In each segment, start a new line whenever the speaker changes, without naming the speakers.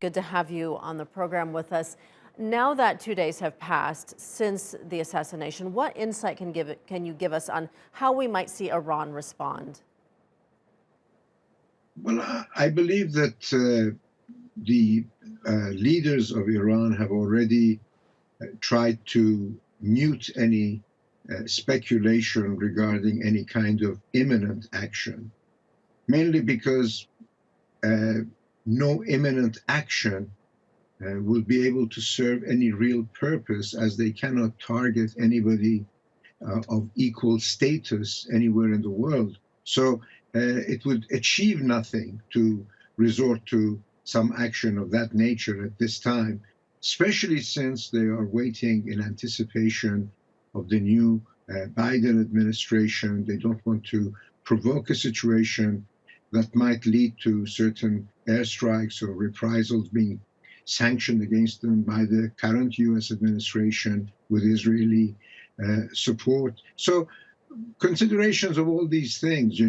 Good to have you on the program with us. Now that 2 days have passed since the assassination, what insight can you give us on how we might see Iran respond?
Well, I believe that the leaders of Iran have already tried to mute any speculation regarding any kind of imminent action, mainly because no imminent action will be able to serve any real purpose, as they cannot target anybody of equal status anywhere in the world. So it would achieve nothing to resort to some action of that nature at this time, especially since they are waiting in anticipation of the new Biden administration. They don't want to provoke a situation that might lead to certain airstrikes or reprisals being sanctioned against them by the current U.S. administration with Israeli support. So considerations of all these things,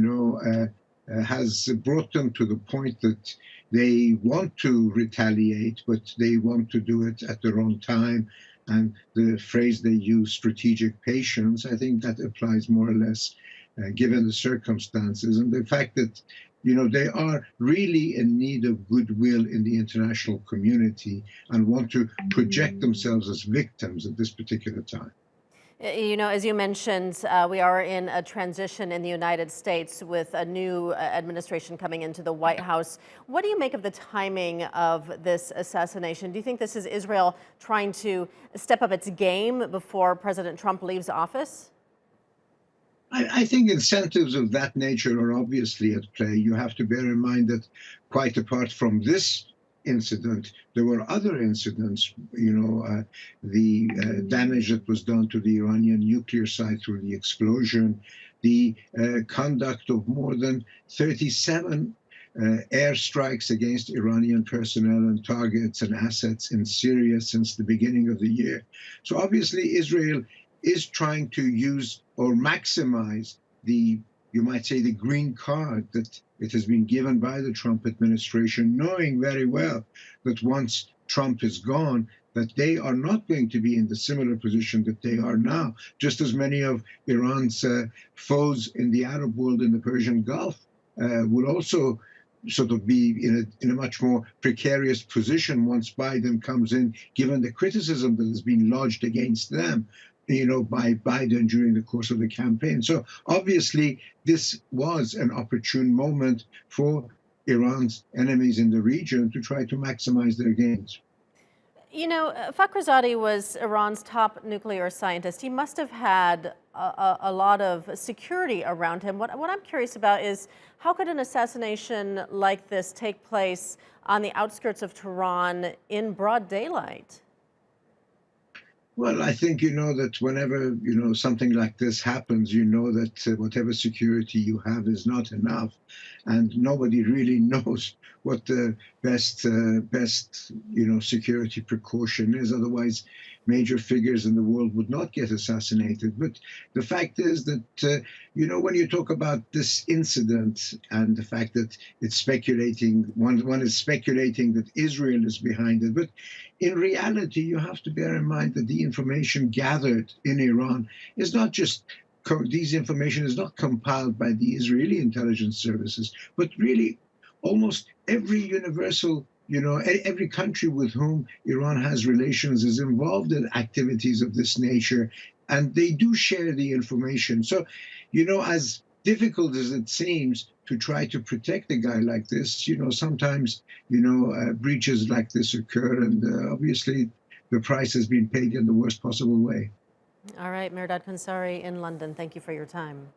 has brought them to the point that they want to retaliate, but they want to do it at the wrong time. And the phrase they use, strategic patience, I think that applies more or less given the circumstances and the fact that they are really in need of goodwill in the international community and want to project themselves as victims at this particular time.
As you mentioned, we are in a transition in the United States with a new administration coming into the White House. What do you make of the timing of this assassination? Do you think this is Israel trying to step up its game before President Trump leaves office?
I think incentives of that nature are obviously at play. You have to bear in mind that quite apart from this incident, there were other incidents, the damage that was done to the Iranian nuclear site through the explosion, the conduct of more than 37 airstrikes against Iranian personnel and targets and assets in Syria since the beginning of the year. So obviously Israel is trying to use or maximize you might say, the green card that it has been given by the Trump administration, knowing very well that once Trump is gone, that they are not going to be in the similar position that they are now. Just as many of Iran's foes in the Arab world in the Persian Gulf will also sort of be in a much more precarious position once Biden comes in, given the criticism that has been lodged against them by Biden during the course of the campaign. So obviously, this was an opportune moment for Iran's enemies in the region to try to maximize their gains.
Fakhrizadeh was Iran's top nuclear scientist. He must have had a lot of security around him. What I'm curious about is how could an assassination like this take place on the outskirts of Tehran in broad daylight?
Well, I think that whenever something like this happens, that whatever security you have is not enough, and nobody really knows what the best security precaution is. Otherwise, major figures in the world would not get assassinated. But the fact is that when you talk about this incident and the fact that it's speculating, one is speculating that Israel is behind it, but in reality, you have to bear in mind that the information gathered in Iran is not just these information is not compiled by the Israeli intelligence services, but really almost every universal, every country with whom Iran has relations is involved in activities of this nature, and they do share the information. So, as difficult as it seems to try to protect a guy like this, sometimes, breaches like this occur, and obviously the price has been paid in the worst possible way.
All right, Mehrdad Khonsari in London, thank you for your time.